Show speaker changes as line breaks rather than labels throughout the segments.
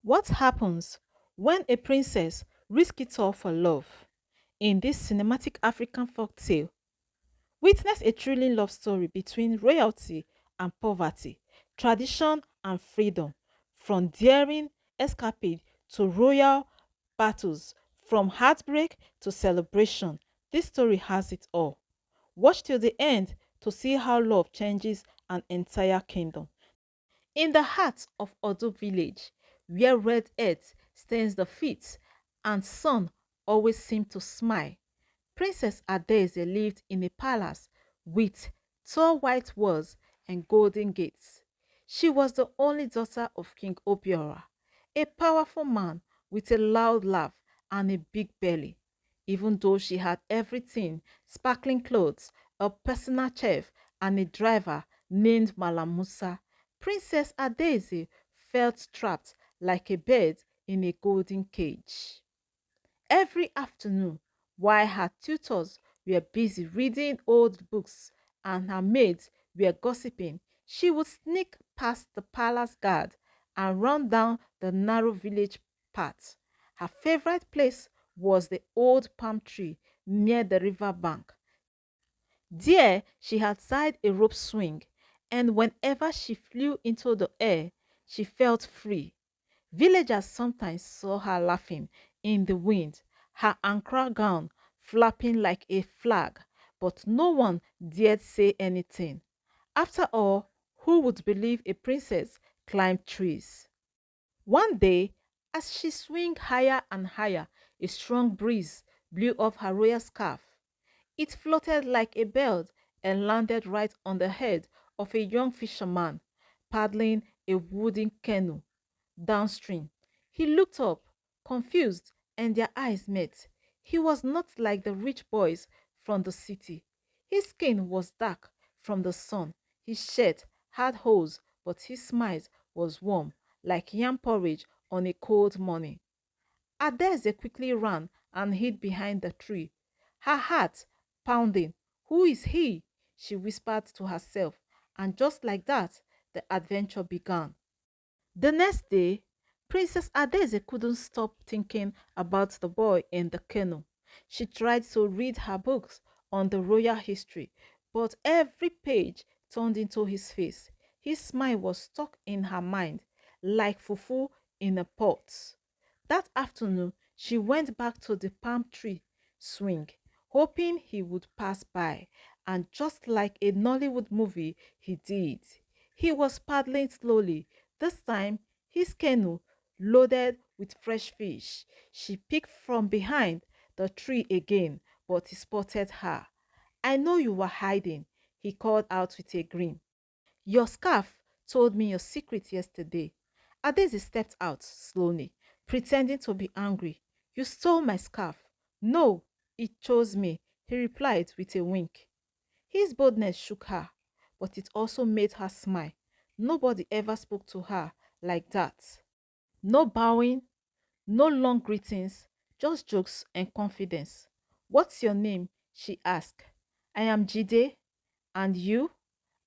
What happens when a princess risks it all for love? In this cinematic African folk tale, witness a thrilling love story between royalty and poverty, tradition and freedom, from daring escapade to royal battles, from heartbreak to celebration. This story has it all. Watch till the end to see how love changes an entire kingdom. In the heart of Odo village, where red earth stains the feet and sun always seemed to smile, Princess Adaeze lived in a palace with tall white walls and golden gates. She was the only daughter of King Obiora, a powerful man with a loud laugh and a big belly. Even though she had everything, sparkling clothes, a personal chef, and a driver named Malam Musa, Princess Adaeze felt trapped like a bird in a golden cage. Every afternoon, while her tutors were busy reading old books and her maids were gossiping, she would sneak past the palace guard and run down the narrow village path. Her favorite place was the old palm tree near the river bank. There, she had tied a rope swing, and whenever she flew into the air, she felt free. Villagers sometimes saw her laughing in the wind, her ankara gown flapping like a flag, but no one dared say anything. After all, who would believe a princess climbed trees? One day, as she swung higher and higher, a strong breeze blew off her royal scarf. It floated like a bird and landed right on the head of a young fisherman paddling a wooden canoe downstream. He looked up, confused, and their eyes met. He was not like the rich boys from the city. His skin was dark from the sun. His shirt had holes, but his smile was warm, like yam porridge on a cold morning. Adeze quickly ran and hid behind the tree, her heart pounding. Who is he? She whispered to herself, and just like that, the adventure began. The next day, Princess Adeze couldn't stop thinking about the boy in the canoe. She tried to read her books on the royal history, but every page turned into his face. His smile was stuck in her mind, like fufu in a pot. That afternoon, she went back to the palm tree swing, hoping he would pass by, and just like a Nollywood movie, he did. He was paddling slowly, this time his canoe loaded with fresh fish. She peeked from behind the tree again, but he spotted her. I know you were hiding, he called out with a grin. Your scarf told me your secret yesterday. Adezi stepped out slowly, pretending to be angry. You stole my scarf. No, it chose me, he replied with a wink. His boldness shook her, but it also made her smile. Nobody ever spoke to her like that. No bowing, no long greetings, just jokes and confidence. What's your name? She asked. I am Jide. And you?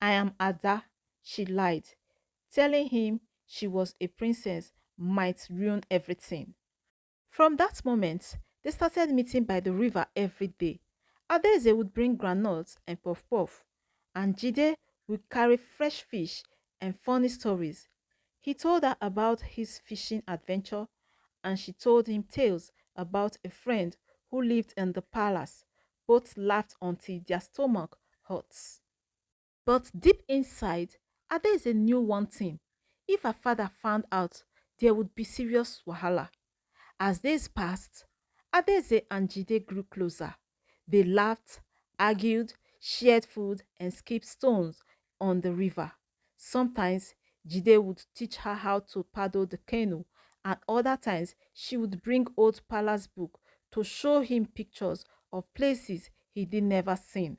I am Ada. She lied, telling him she was a princess might ruin everything. From that moment, they started meeting by the river every day. Adeze would bring granules and puff puff, and Jide would carry fresh fish and funny stories. He told her about his fishing adventure, and she told him tales about a friend who lived in the palace. Both laughed until their stomach hurts. But deep inside, Adeze knew one thing. If her father found out, there would be serious wahala. As days passed, Adeze and Jide grew closer. They laughed, argued, shared food, and skipped stones on the river. Sometimes Jide would teach her how to paddle the canoe, and other times she would bring old palace book to show him pictures of places he'd never seen.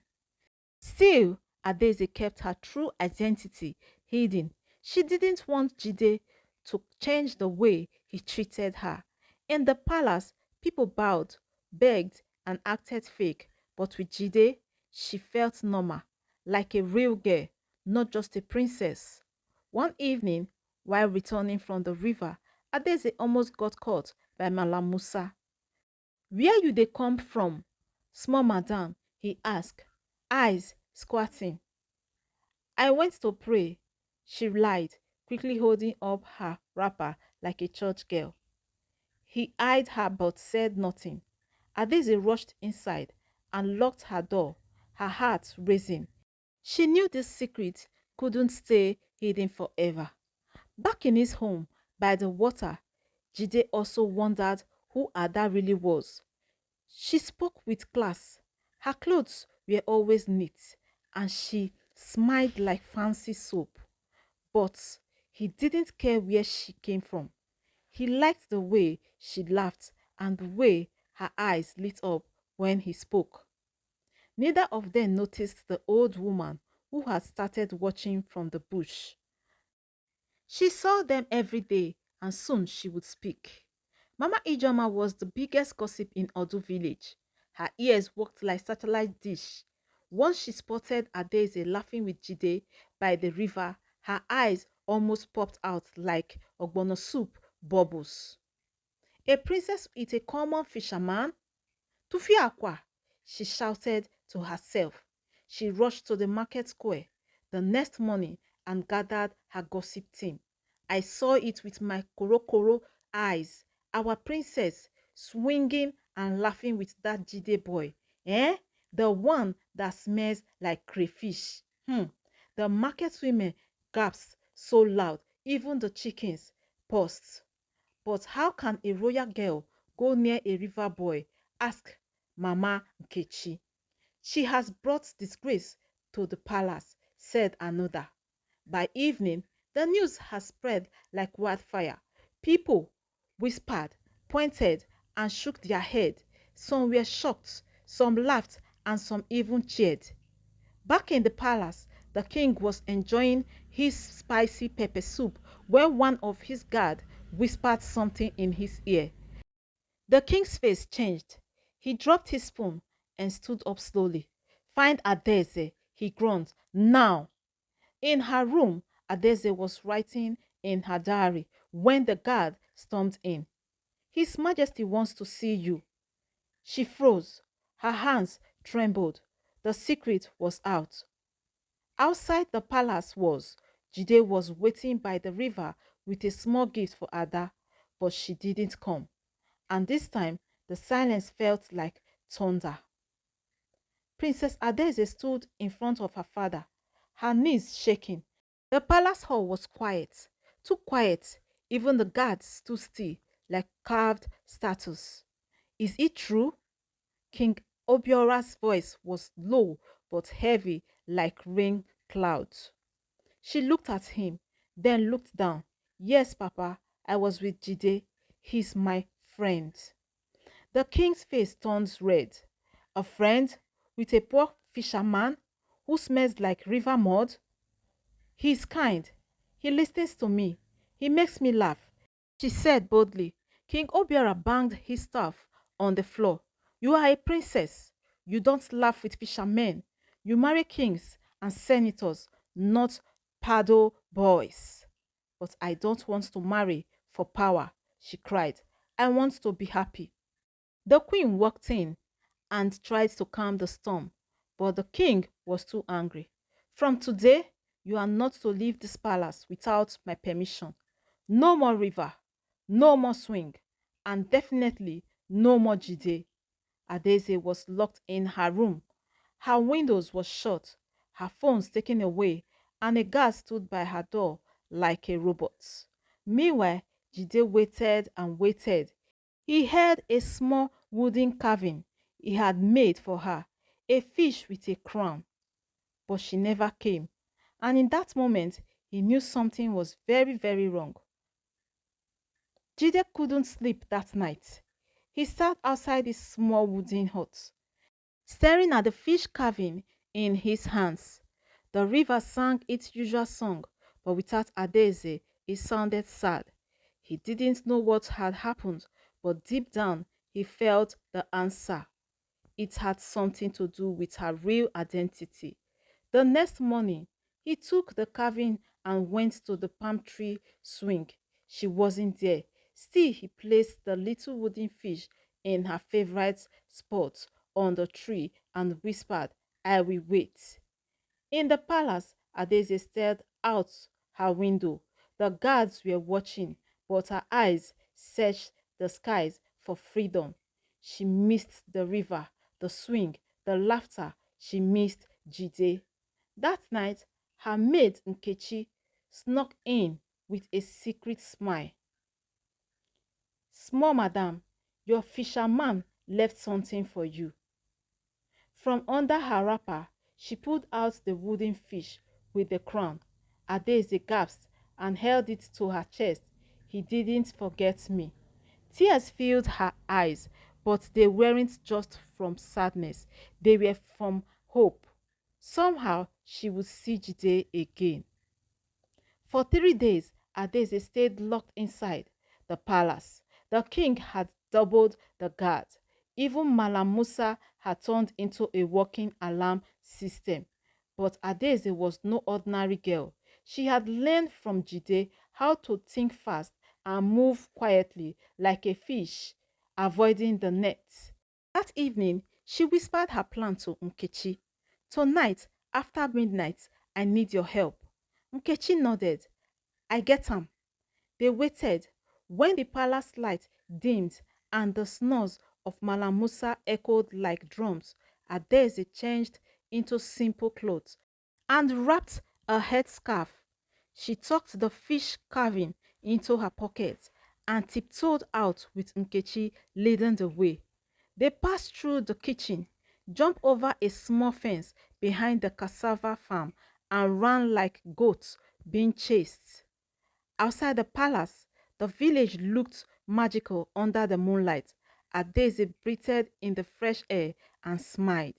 Still, Adeze kept her true identity hidden. She didn't want Jide to change the way he treated her. In the palace, people bowed, begged, and acted fake, but with Jide, she felt normal, like a real girl, not just a princess. One evening, while returning from the river, Adeze almost got caught by Malam Musa. Where you dey come from? Small madam, he asked, eyes squinting. I went to pray, she lied, quickly holding up her wrapper like a church girl. He eyed her but said nothing. Adeze rushed inside and locked her door, her heart racing. She knew this secret couldn't stay hidden forever. Back in his home by the water, Jide also wondered who Ada really was. She spoke with class. Her clothes were always neat and she smiled like fancy soap. But he didn't care where she came from. He liked the way she laughed and the way her eyes lit up when he spoke. Neither of them noticed the old woman who had started watching from the bush. She saw them every day and soon she would speak. Mama Ijoma was the biggest gossip in Odu village. Her ears worked like satellite dish. Once she spotted Adeze laughing with Jide by the river, her eyes almost popped out like ogbono soup bubbles. A princess with a common fisherman? Tufi Aqua, she shouted to herself. She rushed to the market square the next morning and gathered her gossip team. I saw it with my korokoro eyes. Our princess swinging and laughing with that Jide boy. Eh? The one that smells like crayfish. The market women gasped so loud, even the chickens paused. But how can a royal girl go near a river boy? Asked Mama Nkechi. She has brought disgrace to the palace, said another. By evening, the news has spread like wildfire. People whispered, pointed, and shook their head. Some were shocked, some laughed, and some even cheered. Back in the palace, the king was enjoying his spicy pepper soup when one of his guard whispered something in his ear. The king's face changed. He dropped his spoon and stood up slowly. Find Adeze, he groaned. Now! In her room, Adeze was writing in her diary when the guard stormed in. His Majesty wants to see you. She froze. Her hands trembled. The secret was out. Outside the palace Jide was waiting by the river with a small gift for Ada, but she didn't come. And this time, the silence felt like thunder. Princess Adeze stood in front of her father, her knees shaking. The palace hall was quiet, too quiet. Even the guards stood still, like carved statues. Is it true? King Obiora's voice was low but heavy like rain clouds. She looked at him, then looked down. Yes, Papa, I was with Jide. He's my friend. The king's face turned red. A friend with a poor fisherman who smells like river mud? He's kind. He listens to me. He makes me laugh. She said boldly. King Obiora banged his staff on the floor. You are a princess. You don't laugh with fishermen. You marry kings and senators, not paddle boys. But I don't want to marry for power, she cried. I want to be happy. The queen walked in and tried to calm the storm, but the king was too angry. From today, you are not to leave this palace without my permission. No more river, no more swing, and definitely no more Jide. Adeze was locked in her room. Her windows were shut, her phones taken away, and a guard stood by her door like a robot. Meanwhile, Jide waited and waited. He heard a small wooden carving he had made for her, a fish with a crown. But she never came. And in that moment, he knew something was very, very wrong. Jide couldn't sleep that night. He sat outside his small wooden hut, staring at the fish carving in his hands. The river sang its usual song, but without Adeze, it sounded sad. He didn't know what had happened, but deep down, he felt the answer. It had something to do with her real identity. The next morning, he took the carving and went to the palm tree swing. She wasn't there. Still, he placed the little wooden fish in her favorite spot on the tree and whispered, I will wait. In the palace, Adaeze stared out her window. The guards were watching, but her eyes searched the skies for freedom. She missed the river, the swing, the laughter. She missed Jide. That night, her maid Nkechi snuck in with a secret smile. Small madam, your fisherman left something for you. From under her wrapper, she pulled out the wooden fish with the crown. Adaeze gasped and held it to her chest. He didn't forget me. Tears filled her eyes, but they weren't just from sadness. They were from hope. Somehow she would see Jide again. For 3 days, Adaeze stayed locked inside the palace. The king had doubled the guards. Even Malam Musa had turned into a working alarm system. But Adaeze was no ordinary girl. She had learned from Jide how to think fast and move quietly like a fish, avoiding the net. That evening, she whispered her plan to Nkechi. Tonight, after midnight, I need your help. Nkechi nodded. I get am. They waited. When the palace light dimmed and the snores of Malam Musa echoed like drums, Adaeze changed into simple clothes and wrapped a headscarf. She tucked the fish carving into her pocket and tiptoed out with Nkechi leading the way. They passed through the kitchen, jumped over a small fence behind the cassava farm, and ran like goats being chased. Outside the palace, the village looked magical under the moonlight. Adaeze breathed in the fresh air and smiled.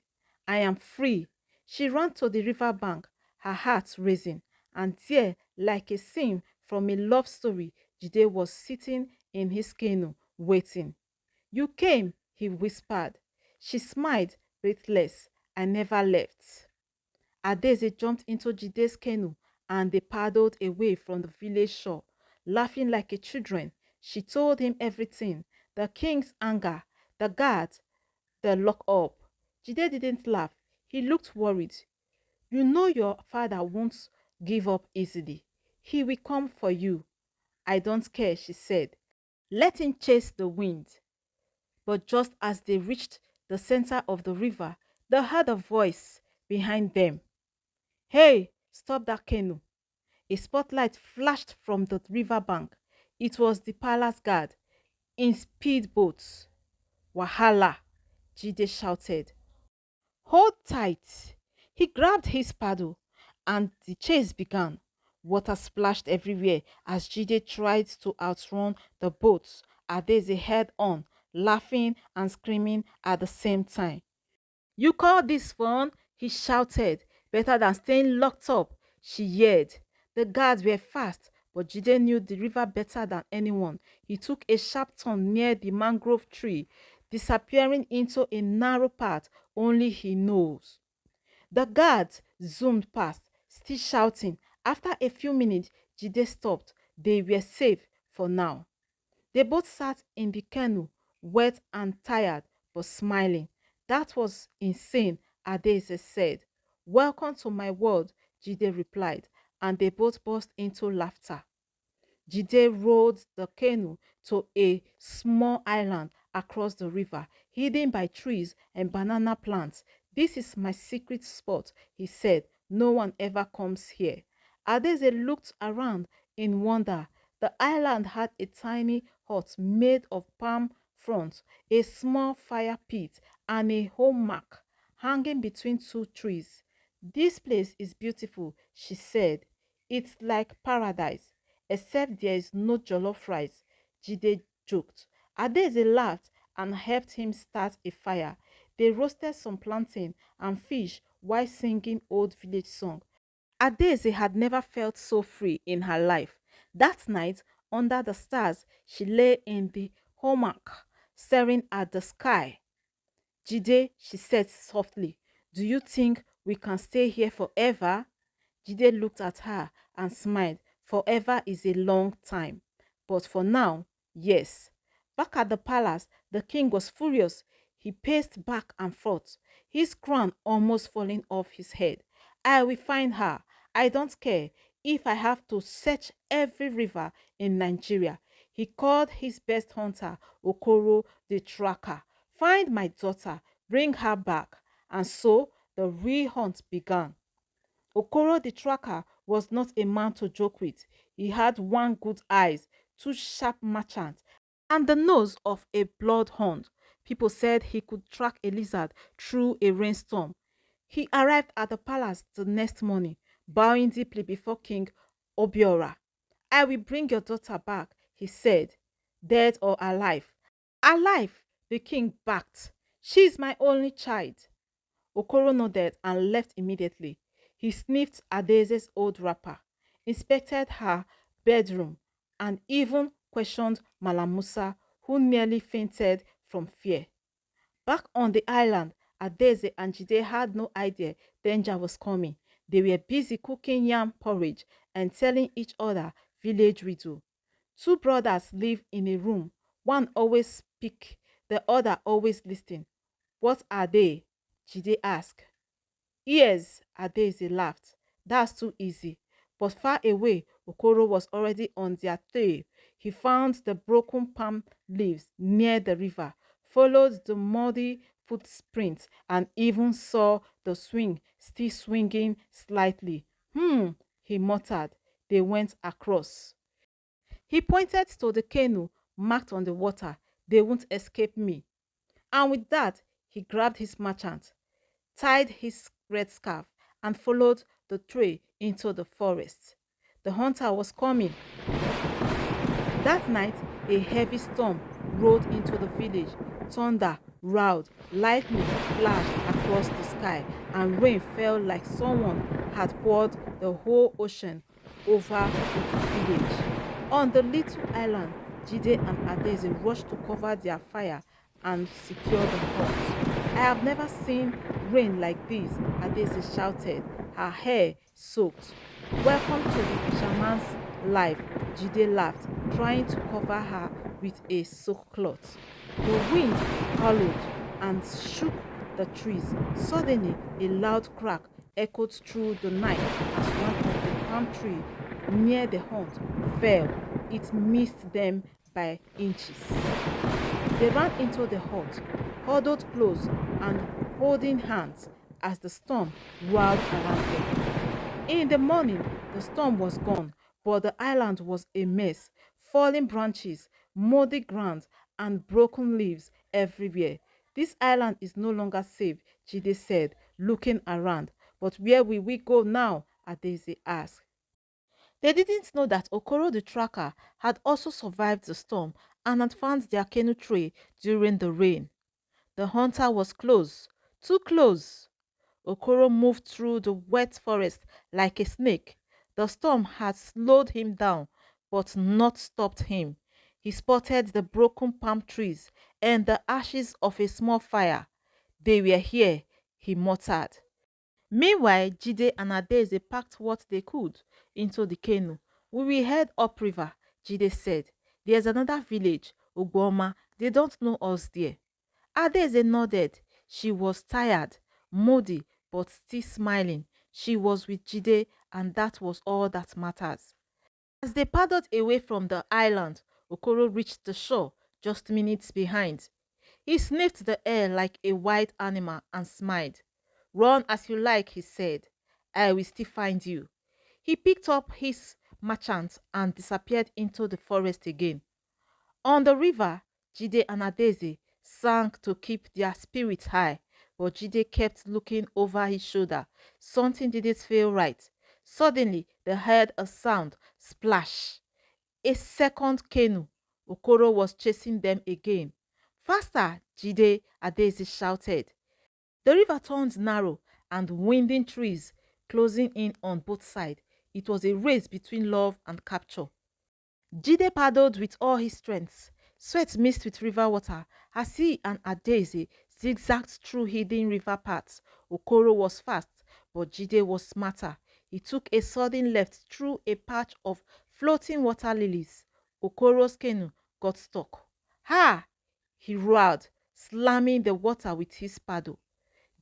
I am free. She ran to the river bank, her heart racing, and there, like a scene from a love story, Jide was sitting in his canoe, waiting. You came, he whispered. She smiled, breathless. I never left. Adaeze jumped into Jide's canoe and they paddled away from the village shore. Laughing like a children, she told him everything, the king's anger, the guard, the lock-up. Jide didn't laugh. He looked worried. You know your father won't give up easily. He will come for you. I don't care, she said. Let him chase the wind. But just as they reached the center of the river, they heard a voice behind them. Hey, stop that canoe. A spotlight flashed from the riverbank. It was the palace guard in speedboats. Wahala, Jide shouted. Hold tight. He grabbed his paddle and the chase began. Water splashed everywhere as Jide tried to outrun the boats. Adaeze head on, laughing and screaming at the same time. You call this fun? He shouted. Better than staying locked up, she yelled. The guards were fast, but Jide knew the river better than anyone. He took a sharp turn near the mangrove tree, disappearing into a narrow path only he knows. The guards zoomed past, still shouting. After a few minutes, Jide stopped. They were safe for now. They both sat in the canoe, wet and tired, but smiling. That was insane, Adaeze said. Welcome to my world, Jide replied, and they both burst into laughter. Jide rowed the canoe to a small island across the river, hidden by trees and banana plants. This is my secret spot, he said. No one ever comes here. Adeze looked around in wonder. The island had a tiny hut made of palm fronds, a small fire pit, and a hammock hanging between two trees. This place is beautiful, she said. It's like paradise, except there is no jollof rice, Jide joked. Adeze laughed and helped him start a fire. They roasted some plantain and fish while singing old village song. Adeze had never felt so free in her life. That night, under the stars, she lay in the hammock, staring at the sky. Jide, she said softly, do you think we can stay here forever? Jide looked at her and smiled. Forever is a long time. But for now, Yes. Back at the palace, the king was furious. He paced back and forth, his crown almost falling off his head. I will find her. I don't care if I have to search every river in Nigeria. He called his best hunter, Okoro the tracker. Find my daughter, bring her back. And so the real hunt began. Okoro the tracker was not a man to joke with. He had one good eyes, two sharp merchants, and the nose of a bloodhound. People said he could track a lizard through a rainstorm. He arrived at the palace the next morning, bowing deeply before King Obiora. I will bring your daughter back, he said, dead or alive. Alive, the king barked. She is my only child. Okoro nodded and left immediately. He sniffed Adeze's old wrapper, inspected her bedroom, and even questioned Malamusa, who nearly fainted from fear. Back on the island, Adeze and Jide had no idea danger was coming. They were busy cooking yam porridge and telling each other village riddle. Two brothers live in a room. One always speak, the other always listen. What are they? Jide asked. Yes, Adaeze laughed. That's too easy. But far away, Okoro was already on their tail. He found the broken palm leaves near the river, followed the muddy footprints, and even saw the swing still swinging slightly. He muttered. They went across. He pointed to the canoe marked on the water. They won't escape me. And with that, he grabbed his merchant, tied his red scarf, and followed the trail into the forest. The hunter was coming. That night, a heavy storm rolled into the village. Thunder roared, lightning flashed across the sky, and rain fell like someone had poured the whole ocean over its village. On the little island, Jide and Adeze rushed to cover their fire and secure the hut. I have never seen rain like this, Adeze shouted, her hair soaked. Welcome to the fisherman's life, Jide laughed, trying to cover her with a silk cloth. The wind howled and shook the trees. Suddenly, a loud crack echoed through the night as one of the palm trees near the hut fell. It missed them by inches. They ran into the hut, huddled close and holding hands as the storm roared around them. In the morning, the storm was gone, but the island was a mess. Falling branches, muddy ground, and broken leaves everywhere. This island is no longer safe, Jide said, looking around. But where will we go now? Adeze asked. They didn't know that Okoro the tracker had also survived the storm and had found their canoe trail during the rain. The hunter was close, too close. Okoro moved through the wet forest like a snake. The storm had slowed him down, but not stopped him. He spotted the broken palm trees and the ashes of a small fire. They were here, he muttered. Meanwhile, Jide and Adeze packed what they could into the canoe. We will head upriver, Jide said. There's another village, Ogboma. They don't know us there. Adeze nodded. She was tired, moody, but still smiling. She was with Jide, and that was all that matters. As they paddled away from the island, Okoro reached the shore just minutes behind. He sniffed the air like a wild animal and smiled. Run as you like, he said. I will still find you. He picked up his merchant and disappeared into the forest again. On the river, Jide and Adeze sank to keep their spirits high, but Jide kept looking over his shoulder. Something didn't feel right. Suddenly, they heard a sound splash. A second canoe. Okoro was chasing them again. Faster, Jide, Adeze shouted. The river turned narrow and winding trees closing in on both sides. It was a race between love and capture. Jide paddled with all his strength. Sweat mixed with river water as he and Adeze zigzagged through hidden river paths. Okoro was fast, but Jide was smarter. He took a sudden left through a patch of floating water lilies. Okoro's canoe got stuck. Ha! He roared, slamming the water with his paddle.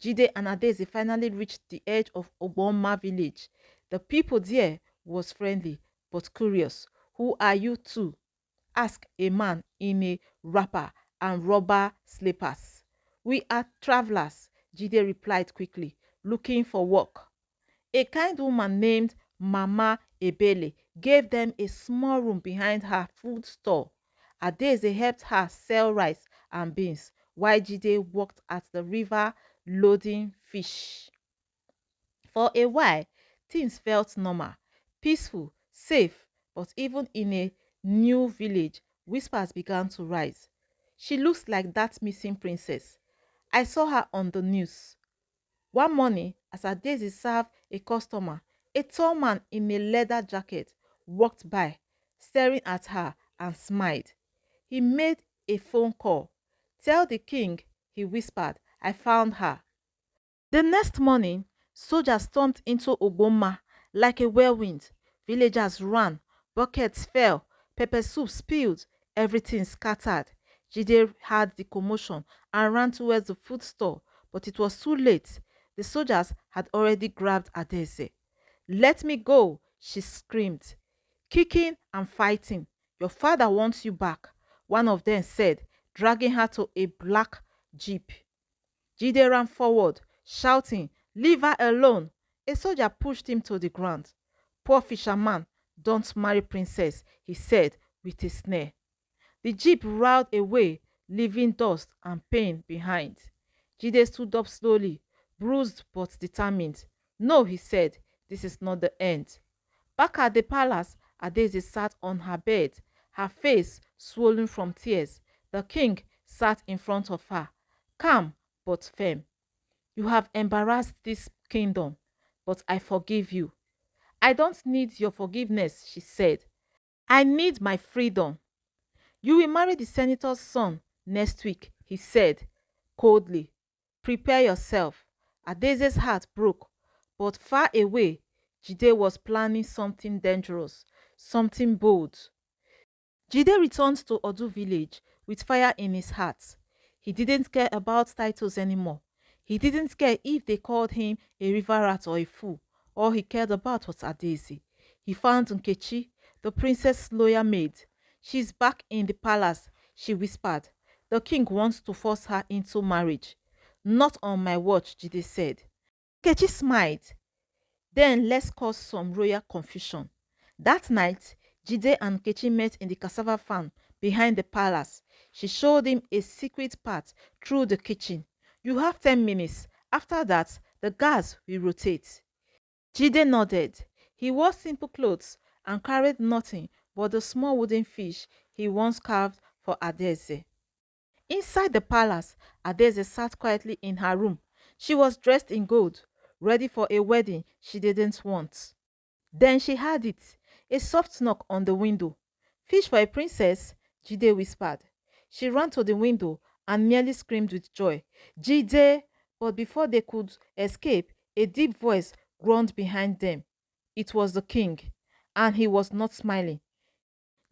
Jide and Adeze finally reached the edge of Oboma village. The people there was friendly but curious. Who are you two? Asked a man in a wrapper and rubber slippers. We are travelers, Jide replied quickly, looking for work. A kind woman named Mama Ebele gave them a small room behind her food store. Adeze helped her sell rice and beans, while Jide worked at the river loading fish. For a while, things felt normal, peaceful, safe, but even in a new village, whispers began to rise. She looks like that missing princess. I saw her on the news. One morning, as Adaeze served a customer, a tall man in a leather jacket walked by, staring at her and smiled. He made a phone call. Tell the king, he whispered, I found her. The next morning, soldiers stormed into Ogboma like a whirlwind. Villagers ran, buckets fell, pepper soup spilled, everything scattered. Jide heard the commotion and ran towards the food store, but it was too late. The soldiers had already grabbed Adese. Let me go, she screamed, kicking and fighting. Your father wants you back, one of them said, dragging her to a black jeep. Jide ran forward, shouting, leave her alone. A soldier pushed him to the ground. Poor fisherman, don't marry princess, he said with a sneer. The jeep roared away, leaving dust and pain behind. Jide stood up slowly, bruised but determined. No, he said, this is not the end. Back at the palace, Adeze sat on her bed, her face swollen from tears. The king sat in front of her, calm but firm. You have embarrassed this kingdom, but I forgive you. I don't need your forgiveness, she said. I need my freedom. You will marry the senator's son next week, he said coldly. Prepare yourself. Adeze's heart broke, but far away, Jide was planning something dangerous, something bold. Jide returned to Odu village with fire in his heart. He didn't care about titles anymore. He didn't care if they called him a river rat or a fool. All he cared about was Adesi. He found Nkechi, the princess' loyal maid. She's back in the palace, she whispered. The king wants to force her into marriage. Not on my watch, Jide said. Nkechi smiled. Then let's cause some royal confusion. That night, Jide and Nkechi met in the cassava farm behind the palace. She showed him a secret path through the kitchen. You have 10 minutes. After that, the gas will rotate. Jide nodded. He wore simple clothes and carried nothing but the small wooden fish he once carved for Adeze. Inside the palace, Adeze sat quietly in her room. She was dressed in gold, ready for a wedding she didn't want. Then she heard it, a soft knock on the window. Fish for a princess, Jide whispered. She ran to the window and nearly screamed with joy. Jide! But before they could escape, a deep voice groaned behind them. It was the king, and he was not smiling.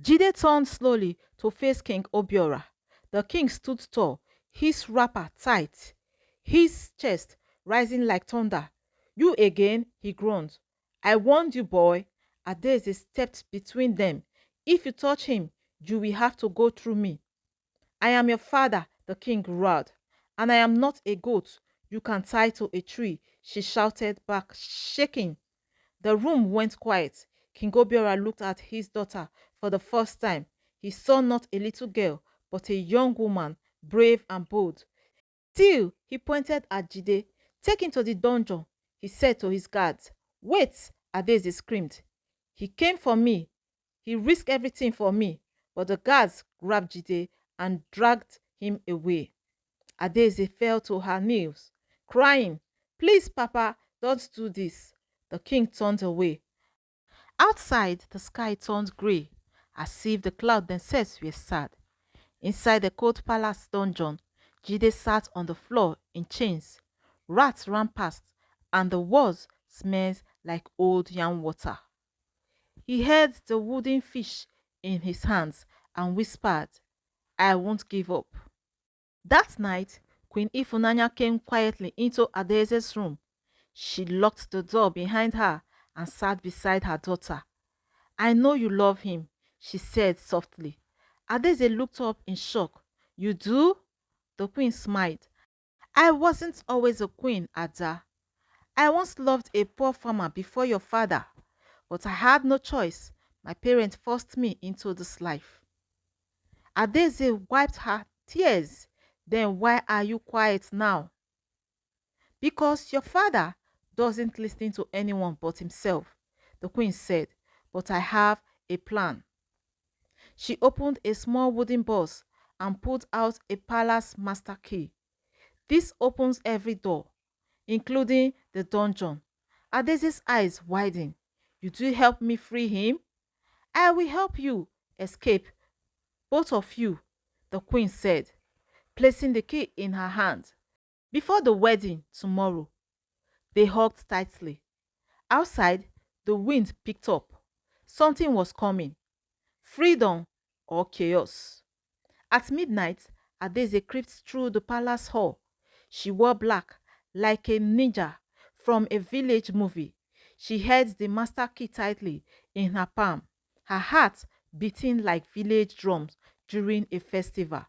Jide turned slowly to face King Obiora. The king stood tall, his wrapper tight, his chest rising like thunder. You again, he groaned. I warned you, boy. Adeze stepped between them. If you touch him, you will have to go through me. I am your father, the king roared. And I am not a goat you can tie to a tree, she shouted back, shaking. The room went quiet. King Obiora looked at his daughter for the first time. He saw not a little girl, but a young woman, brave and bold. Still, he pointed at Jide. Take him to the dungeon, he said to his guards. Wait, Adeze screamed. He came for me. He risked everything for me. But the guards grabbed Jide and dragged him away. Adeze fell to her knees, crying, Please, Papa, don't do this. The king turned away. Outside, the sky turned grey, as if the clouds themselves were sad. Inside the cold palace dungeon, Jide sat on the floor in chains. Rats ran past, and the walls smelled like old yam water. He held the wooden fish in his hands and whispered, I won't give up. That night, Queen Ifunanya came quietly into Adaeze's room. She locked the door behind her and sat beside her daughter. I know you love him, she said softly. Adaeze looked up in shock. You do? The queen smiled. I wasn't always a queen, Ada. I once loved a poor farmer before your father, but I had no choice. My parents forced me into this life. Adaeze wiped her tears. Then why are you quiet now? Because your father doesn't listen to anyone but himself, the queen said. But I have a plan. She opened a small wooden box and pulled out a palace master key. This opens every door, including the dungeon. Adese's eyes widened. You do help me free him? I will help you escape, both of you, the queen said, placing the key in her hand. Before the wedding tomorrow, they hugged tightly. Outside, the wind picked up. Something was coming. Freedom or chaos. At midnight, Adeze crept through the palace hall. She wore black, like a ninja from a village movie. She held the master key tightly in her palm, her heart beating like village drums during a festival.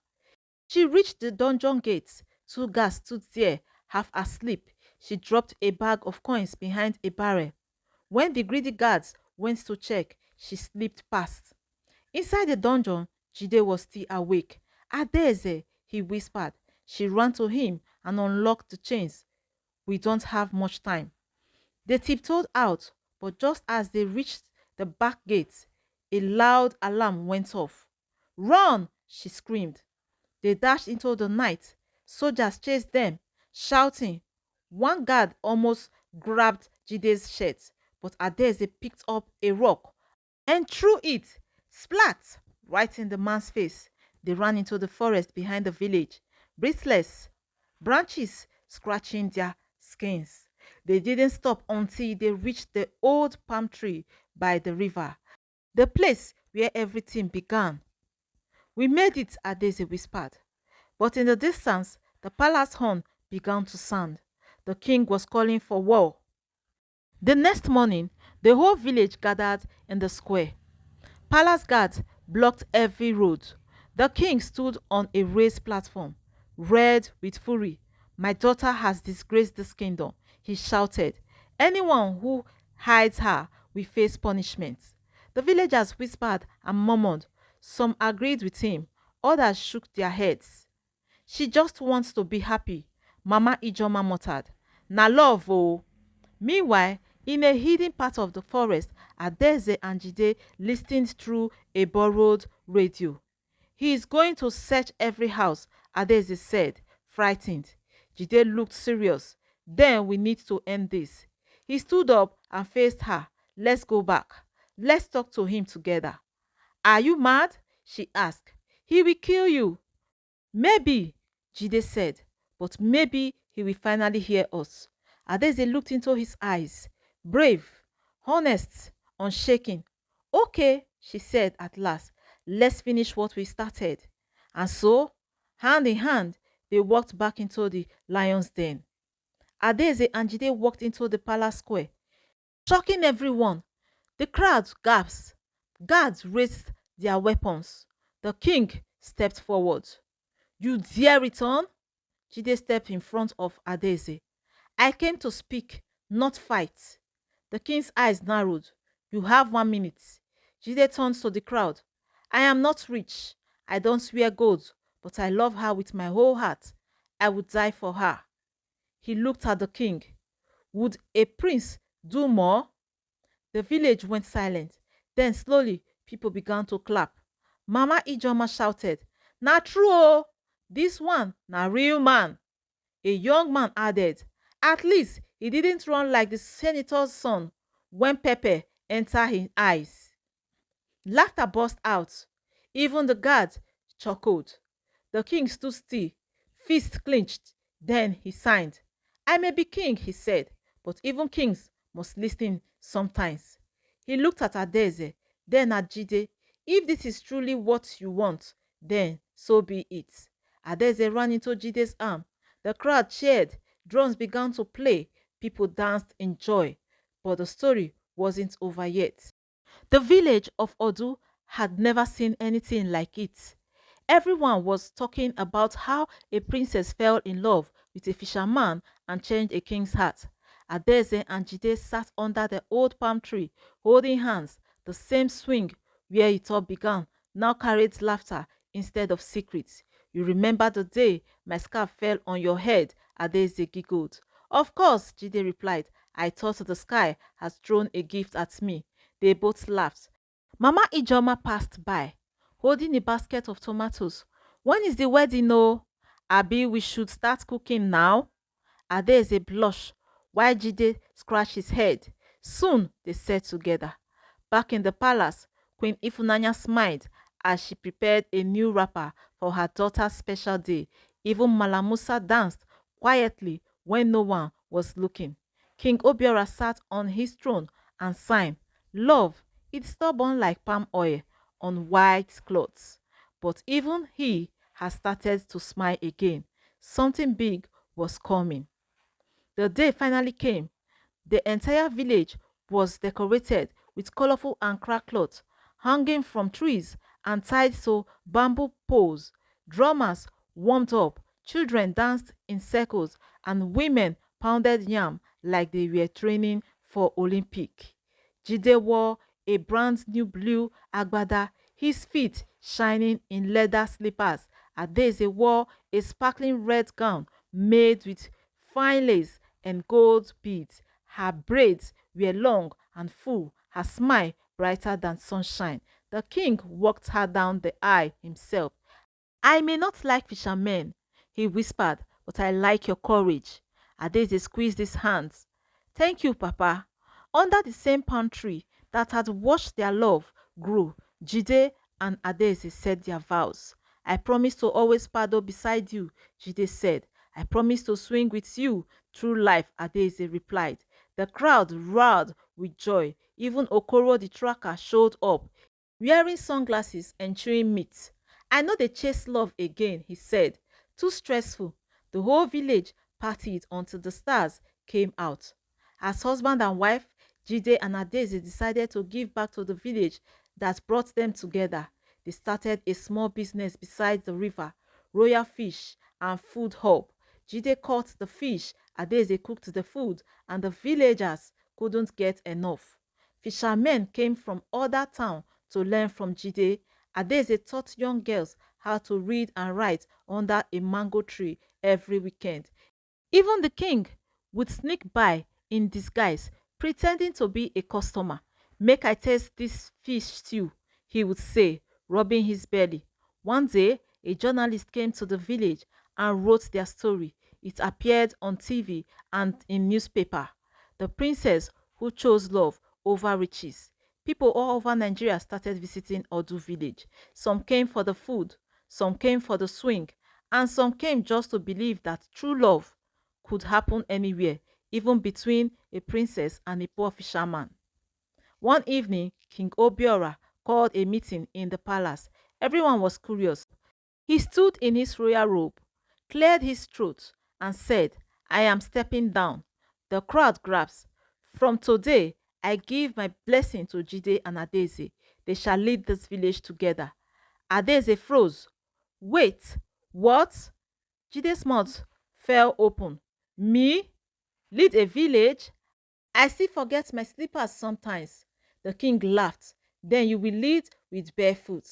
She reached the dungeon gates. Two guards stood there, half asleep. She dropped a bag of coins behind a barrel. When the greedy guards went to check, she slipped past. Inside the dungeon, Jide was still awake. Adeze, he whispered. She ran to him and unlocked the chains. We don't have much time. They tiptoed out, but just as they reached the back gate, a loud alarm went off. Run! She screamed. They dashed into the night. Soldiers chased them, shouting. One guard almost grabbed Jide's shirt, but Adeze picked up a rock and threw it, splat, right in the man's face. They ran into the forest behind the village, breathless, branches scratching their skins. They didn't stop until they reached the old palm tree by the river, the place where everything began. We made it, Adeze whispered. But in the distance, the palace horn began to sound. The king was calling for war. The next morning, the whole village gathered in the square. Palace guards blocked every road. The king stood on a raised platform, red with fury. My daughter has disgraced this kingdom, he shouted. Anyone who hides her will face punishment. The villagers whispered and murmured. Some agreed with him, others shook their heads. She just wants to be happy, Mama Ijoma muttered. Na love, oh. Meanwhile, in a hidden part of the forest, Adeze and Jide listened through a borrowed radio. He is going to search every house, Adeze said, frightened. Jide looked serious. Then we need to end this. He stood up and faced her. Let's go back. Let's talk to him together. Are you mad? She asked. He will kill you. Maybe, Jide said, but maybe he will finally hear us. Adeze looked into his eyes. Brave, honest, unshaken. Okay, she said at last. Let's finish what we started. And so, hand in hand, they walked back into the lion's den. Adeze and Jide walked into the palace square, shocking everyone. The crowd gasped. Guards raised their weapons. The king stepped forward. You dare return? Jide stepped in front of Adeze. I came to speak, not fight. The king's eyes narrowed. You have 1 minute. Jide turned to the crowd. I am not rich. I don't wear gold, but I love her with my whole heart. I would die for her. He looked at the king. Would a prince do more? The village went silent. Then slowly, people began to clap. Mama Ijoma shouted, Na true oh! This one, na real man. A young man added, At least he didn't run like the senator's son when pepper entered his eyes. Laughter burst out. Even the guard chuckled. The king stood still, fists clenched. Then he signed. I may be king, he said, but even kings must listen sometimes. He looked at Adeze, then at Jide. If this is truly what you want, then so be it. Adeze ran into Jide's arm. The crowd cheered, drums began to play, people danced in joy. But the story wasn't over yet. The village of Odu had never seen anything like it. Everyone was talking about how a princess fell in love with a fisherman and changed a king's heart. Adeze and Jide sat under the old palm tree, holding hands. The same swing where it all began now carried laughter instead of secrets. You remember the day my scarf fell on your head? Adeze giggled. Of course, Jide replied. I thought the sky has thrown a gift at me. They both laughed. Mama Ijoma passed by, holding a basket of tomatoes. When is the wedding, oh? Abi, we should start cooking now? Adaeze blushed while Jide scratched his head. Soon they sat together. Back in the palace, Queen Ifunanya smiled as she prepared a new wrapper for her daughter's special day. Even Malamusa danced quietly when no one was looking. King Obiora sat on his throne and sang, Love, it's stubborn like palm oil on white cloths. But even he had started to smile again. Something big was coming. The day finally came. The entire village was decorated with colorful Ankara cloth hanging from trees and tied to bamboo poles. Drummers warmed up, children danced in circles, and women pounded yam like they were training for Olympic. Jide wore a brand new blue agbada, his feet shining in leather slippers. Adeze wore a sparkling red gown made with fine lace and gold beads. Her braids were long and full, her smile brighter than sunshine. The king walked her down the aisle himself. I may not like fishermen, he whispered, but I like your courage. Adeze squeezed his hands. Thank you, Papa. Under the same palm tree that had watched their love grow, Jide and Adeze said their vows. I promise to always paddle beside you, Jide said. I promise to swing with you through life, Adeze replied. The crowd roared with joy. Even Okoro the tracker showed up, wearing sunglasses and chewing meat. I know they chase love again, he said. Too stressful. The whole village partied until the stars came out. As husband and wife, Jide and Adeze decided to give back to the village that brought them together. They started a small business beside the river, Royal Fish and Food Hub. Jide caught the fish, Adeze cooked the food, and the villagers couldn't get enough. Fishermen came from other towns to learn from Jide. Adeze taught young girls how to read and write under a mango tree every weekend. Even the king would sneak by in disguise, pretending to be a customer. Make I taste this fish stew, he would say, rubbing his belly. One day, a journalist came to the village and wrote their story. It appeared on TV and in newspaper. The princess who chose love over riches. People all over Nigeria started visiting Odu village. Some came for the food, some came for the swing, and some came just to believe that true love could happen anywhere, even between a princess and a poor fisherman. One evening, King Obiora called a meeting in the palace. Everyone was curious. He stood in his royal robe, cleared his throat, and said, I am stepping down. The crowd grasps. From today, I give my blessing to Jide and Adeze. They shall lead this village together. Adeze froze. Wait, what? Jide's mouth fell open. Me? Lead a village? I still forget my slippers sometimes. The king laughed. Then you will lead with barefoot.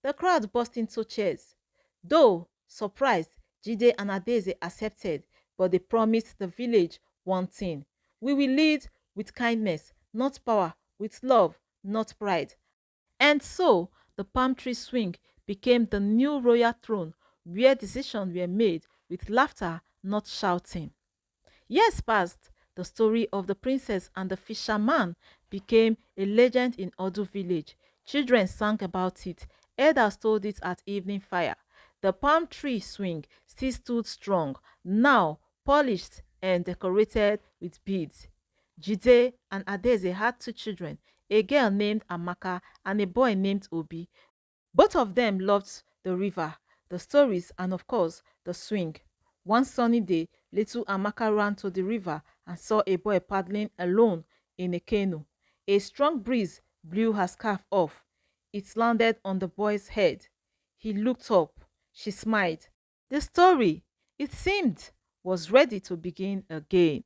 The crowd burst into cheers. Though surprised, Jide and Adeze accepted, but they promised the village one thing. We will lead with kindness, not power, with love, not pride. And so the palm tree swing became the new royal throne where decisions were made with laughter, not shouting. Years passed. The story of the princess and the fisherman became a legend in Odu village. Children sang about it. Elders told it at evening fire. The palm tree swing still stood strong, now polished and decorated with beads. Jide and Adeze had two children, a girl named Amaka and a boy named Obi. Both of them loved the river, the stories, and of course, the swing. One sunny day, little Amaka ran to the river and saw a boy paddling alone in a canoe. A strong breeze blew her scarf off. It landed on the boy's head. He looked up. She smiled. The story, it seemed, was ready to begin again.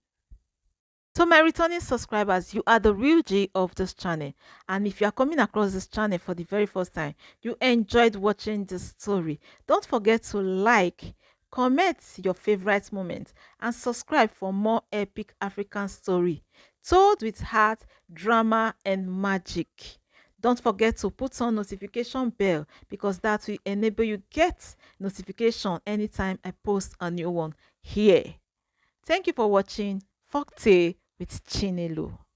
To my returning subscribers, you are the real G of this channel. And if you are coming across this channel for the very first time, you enjoyed watching this story, don't forget to like, comment your favorite moment, and subscribe for more epic African story told with heart, drama, and magic. Don't forget to put on notification bell because that will enable you get notification anytime I post a new one here. Thank you for watching Folktale with Chinelo.